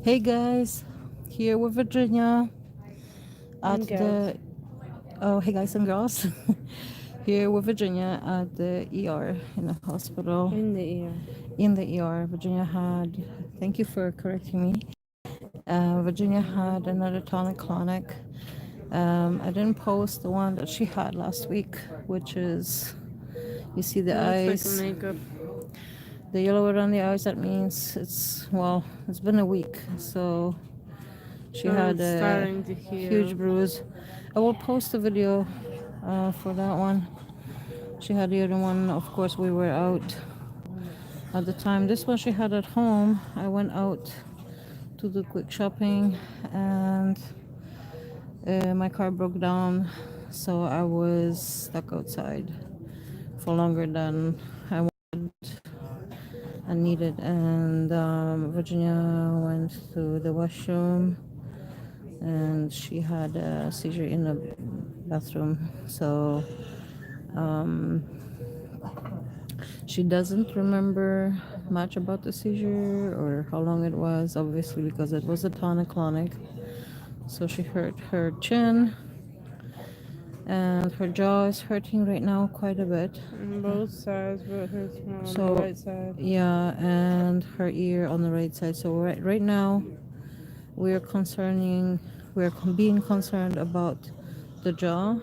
Hey guys, here with Virginia at And girls the hey guys and girls, here with Virginia at the ER in the hospital. in the ear. In the ER, Virginia had. Thank you for correcting me. Virginia had another tonic clonic. I didn't post the one that she had last week, which is you see the Looks like eyes, makeup. the yellow around the eyes. That means it's been a week, so she So had it's a starting to huge heal. bruise. I will post a video for that one. She had the other one. Of course, we were out at the time. This one she had at home. I went out to do quick shopping, and my car broke down, so I was stuck outside for longer than I wanted and needed. And Virginia went to the washroom, and she had a seizure in the bathroom. So um, she doesn't remember much about the seizure or how long it was, obviously, because it was a tonic-clonic. So she hurt her chin, and her jaw is hurting right now quite a bit. On both sides, but it hurts more on the So, right side. yeah, and her ear on the right side. So right now, being concerned about the jaw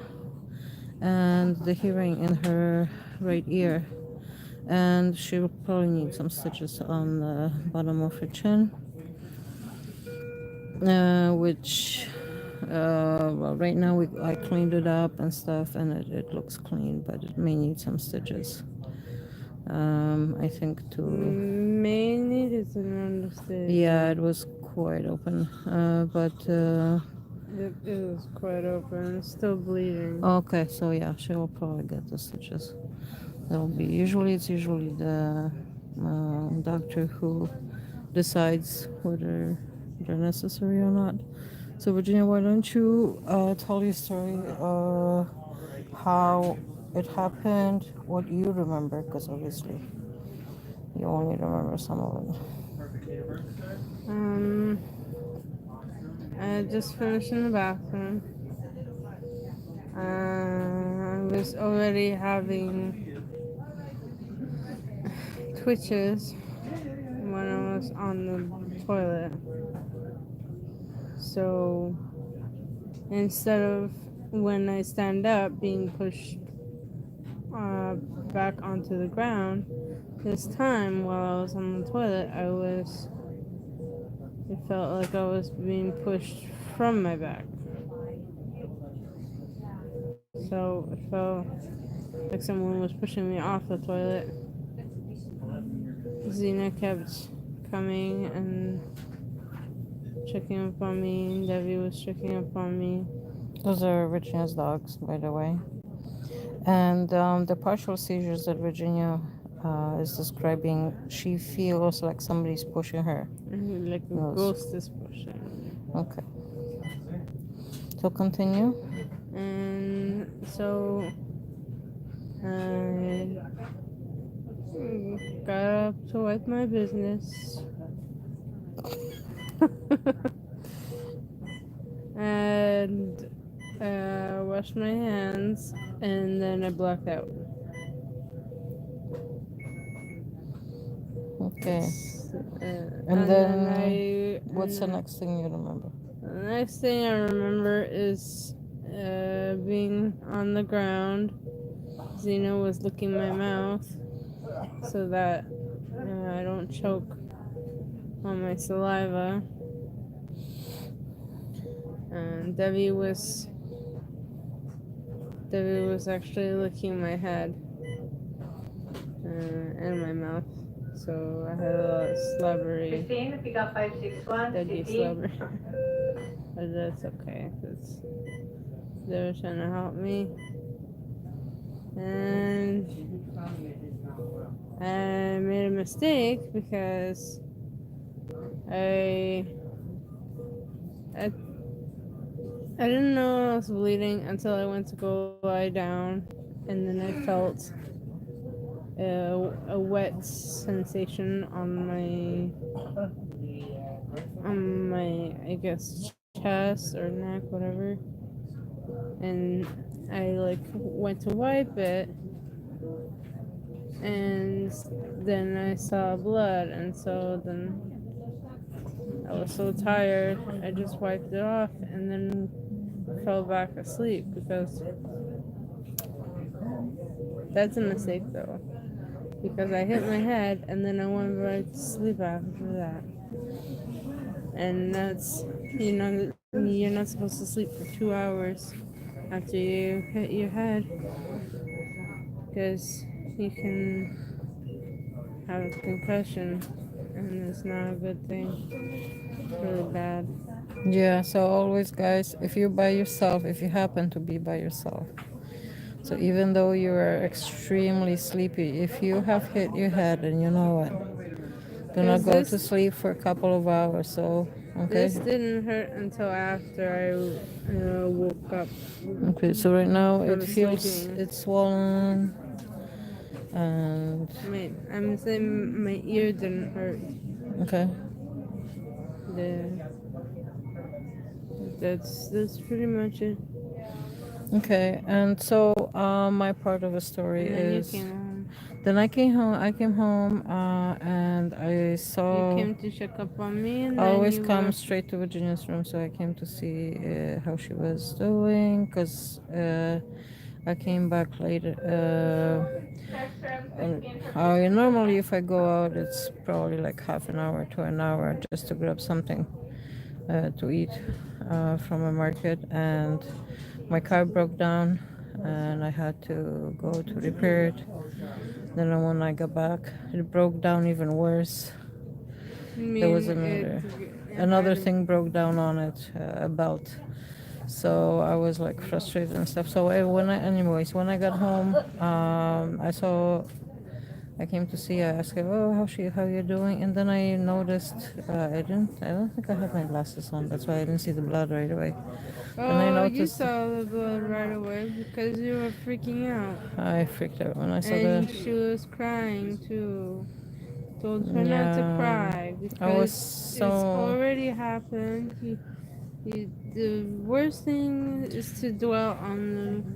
and the hearing in her right ear. And she will probably need some stitches on the bottom of her chin, which well, right now I cleaned it up and stuff, and it looks clean, but it may need some stitches. I think to May need is an yeah, understatement. it was quite open, but It is quite open. It's still bleeding. okay, so yeah, she will probably get the stitches. That'll be it's usually the doctor who decides whether they're necessary or not. So Virginia, why don't you tell your story, how it happened, what you remember, because obviously you only remember some of it. Um, I just finished in the bathroom. I was already having twitches when I was on the toilet. So instead of when I stand up being pushed back onto the ground, this time while I was on the toilet, it felt like I was being pushed from my back. So it felt like someone was pushing me off the toilet. Zena kept coming and checking up on me, and Debbie was checking up on me. Those are Virginia's dogs, by the way. And the partial seizures that Virginia is describing, she feels like somebody's pushing her. And like a Those. ghost is pushing me. Okay. So continue. And so I got up to wipe my business. And washed my hands, and then I blacked out. Okay. And then What's the next thing you remember? the next thing I remember is being on the ground. Zena was licking my mouth so that I don't choke on my saliva. And Debbie was actually licking my head and my mouth. So I had a lot of slobbery, 15, pick up 561, deadly 15. slobber. But that's okay, because they were trying to help me. And I made a mistake because I didn't know I was bleeding until I went to go lie down, and then I felt a wet sensation on on my, I guess, chest or neck, whatever. And I like went to wipe it, and then I saw blood, and so then I was so tired, I just wiped it off and then fell back asleep because that's a mistake though. Because I hit my head and then I went right to sleep after that. And that's, you're not supposed to sleep for 2 hours after you hit your head because you can have a concussion and it's not a good thing. It's really bad. Yeah, so always, guys, if you're by yourself, if you happen to be by yourself, so even though you are extremely sleepy, if you have hit your head and you know it, do not go to sleep for a couple of hours. So, okay. This didn't hurt until after I woke up. Okay, so right now it From feels sleeping. it's swollen, and I'm saying my ear didn't hurt. okay. That's pretty much it. Okay, and so my part of the story And then you is came home. then I came home. And I saw. You came to check up on me, and I then always you come left. straight to Virginia's room, so I came to see how she was doing, because I came back later. Normally, if I go out, it's probably like half an hour to an hour just to grab something to eat from a market, and my car broke down, and I had to go to repair it. Then when I got back, it broke down even worse. There was another thing broke down on it, a belt. So I was like frustrated and stuff. So anyways, when I got home, I came to see her. I asked her, "Oh, how you doing?" And then I noticed I don't think I had my glasses on. That's why I didn't see the blood right away. And I Oh, you noticed saw the blood right away because you were freaking out. I freaked out when I saw And the. she was crying too. Told her not to Yeah, cry I was because it's so. already happened. The worst thing is to dwell on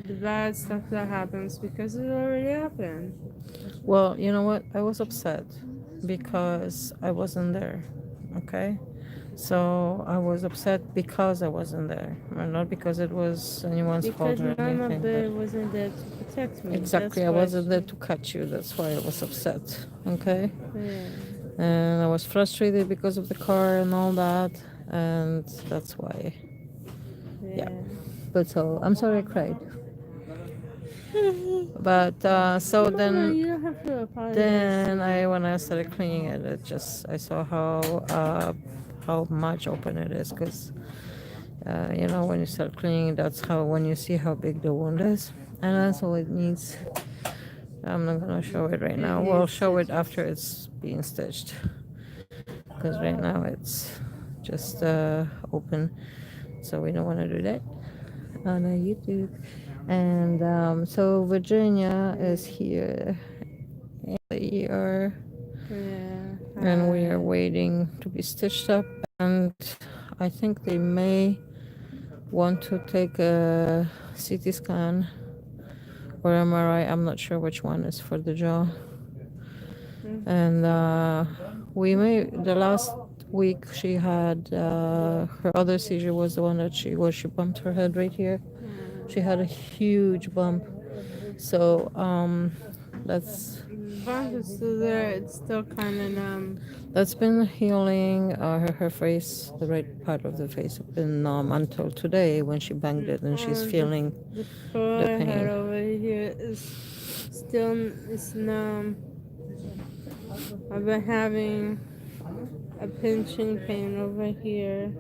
the bad stuff that happens because it already happened. Well, you know what? I was upset because I wasn't there. Okay? So I was upset because I wasn't there, and not because it was anyone's fault Because or Mama anything. Bear But wasn't there to protect me. exactly, That's I why wasn't there to catch you. That's why I was upset. Okay? Yeah. And I was frustrated because of the car and all that, and that's why. Yeah. But so I'm sorry I cried. But so Mama, then you don't have to apologize. Then when I started cleaning it, I saw how much open it is, because when you start cleaning, that's how when you see how big the wound is, and that's all it needs. I'm not gonna show it right now. We'll show it after it's being stitched, because right now it's just open, so we don't want to do that on YouTube. And so Virginia is here in the ER. And we are waiting to be stitched up, and I think they may want to take a CT scan or MRI. I'm not sure which one is for the jaw. And the last week she had her other seizure was the one that she bumped her head right here. She had a huge bump. So that's bump is still there. It's still kind of numb. That's been healing. Her face, the right part of the face, has been numb until today when she banged it, and she's feeling the the forehead pain. over here is still numb. I've been having a pinching pain over here.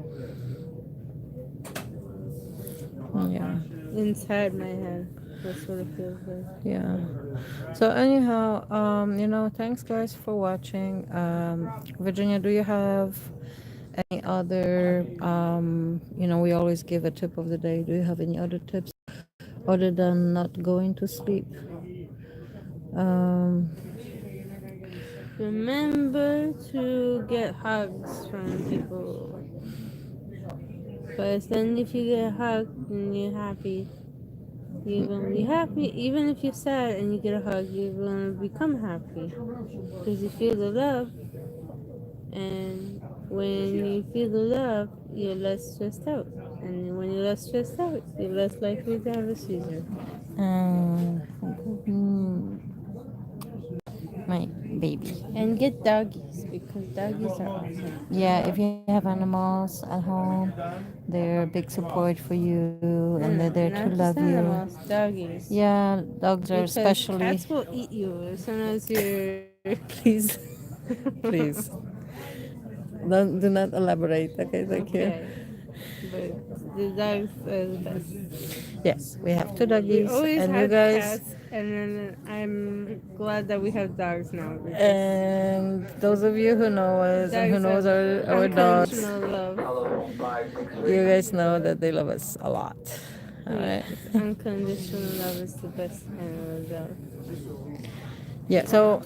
Yeah. Inside my head. That's what it feels like. Yeah. So anyhow, thanks guys for watching. Virginia, do you have any other, we always give a tip of the day. Do you have any other tips other than not going to sleep? Remember to get get hugs from people. Because then if you get a hug and you're happy, you're gonna be happy. Even if you're sad and you get a hug, you're gonna become happy. Because you feel the love. And when you feel the love, you're less stressed out. And when you're less stressed out, you're less likely to have a seizure. Mm, my baby. And get doggies, because doggies are awesome. Yeah, if you have animals at home, they're a big support for you and they're there to Not love just you. animals, doggies. Yeah, dogs are Because especially. cats will eat you as soon as you're. Please, please. Do not elaborate, okay? Thank you. Okay. But the dogs are the best. Yes, we have two We doggies, always and you had guys. cats, and then I'm glad that we have dogs now. Because And those of you who know us and who dogs knows are our dogs, unconditional love. you guys know that they love us a lot. All Yeah, right. unconditional love is the best kind of love. Yeah. So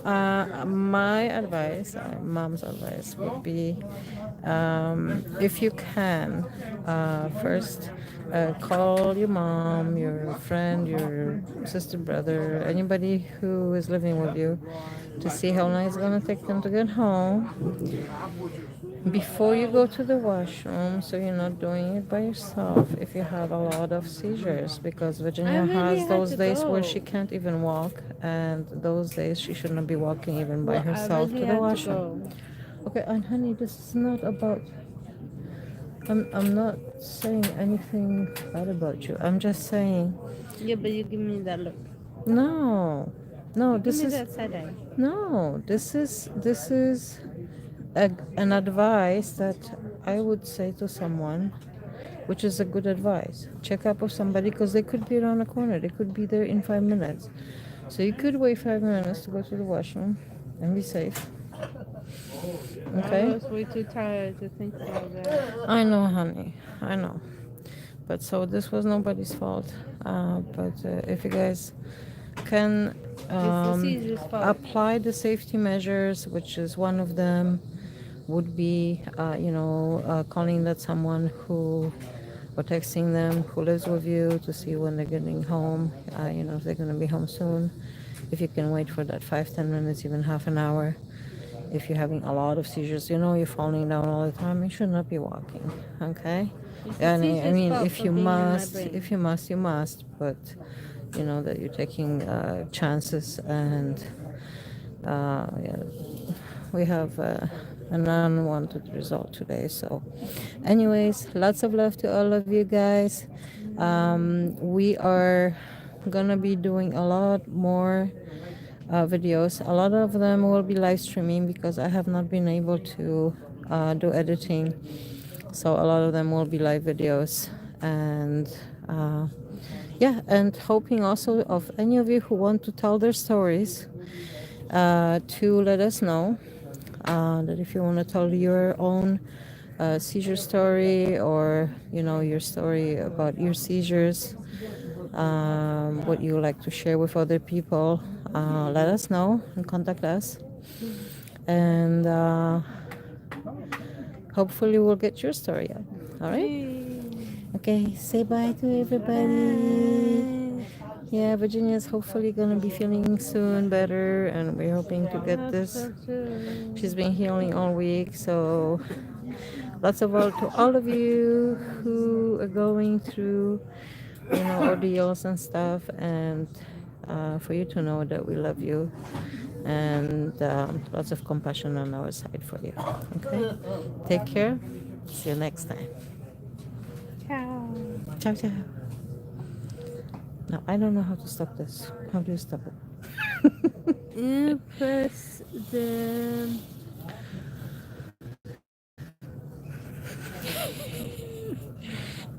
my advice, mom's advice, would be, if you can, first call your mom, your friend, your sister, brother, anybody who is living with you, to see how long it's gonna take them to get home before you go to the washroom, so you're not doing it by yourself if you have a lot of seizures, because Virginia really has had those to days where go. she can't even walk, and those days she should not be walking even by Well, I herself really to the had to washroom. go. Okay, and honey, this is not about, I'm not saying anything bad about you. I'm just saying, Yeah, but you give me that look. no, no, You give this me is, that side eye. no, this is an advice that I would say to someone, which is a good advice. Check up with somebody, because they could be around the corner. They could be there in 5 minutes. So you could wait 5 minutes to go to the washroom and be safe. I Okay? was way too tired to think about that. I know, honey. I know. But so this was nobody's fault. But if you guys can It's the seizures fault. apply the safety measures, which is one of them, would be, calling that someone who, or texting them who lives with you to see when they're getting home, if they're going to be home soon. If you can wait for that 5-10 minutes, even half an hour. If you're having a lot of seizures, you're falling down all the time, you should not be walking, okay? It's the And I seizures mean, fault if for you being in my must, brain. if you must, you must, but you know that you're taking chances, and yeah, we have an unwanted result today. So anyways, lots of love to all of you guys. We are gonna be doing a lot more videos. A lot of them will be live streaming, because I have not been able to do editing, so a lot of them will be live videos. And yeah, and hoping also of any of you who want to tell their stories, to let us know, that if you want to tell your own seizure story, or your story about your seizures, what you would like to share with other people, let us know and contact us, and hopefully we'll get your story out. All right. Okay, say bye to everybody. Bye. Yeah, Virginia's hopefully gonna be feeling soon better, and we're hoping to get this. So too. She's been healing all week, so lots of love to all of you who are going through, ordeals and stuff, and for you to know that we love you, and lots of compassion on our side for you. Okay, take care. See you next time. Ciao. Ciao, ciao. Now I don't know how to stop this. How do you stop it? You press the.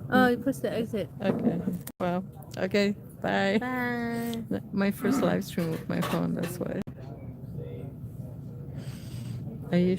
Oh, you press the exit. Okay. Well, okay. Bye. Bye. My first live stream with my phone, that's why. Are you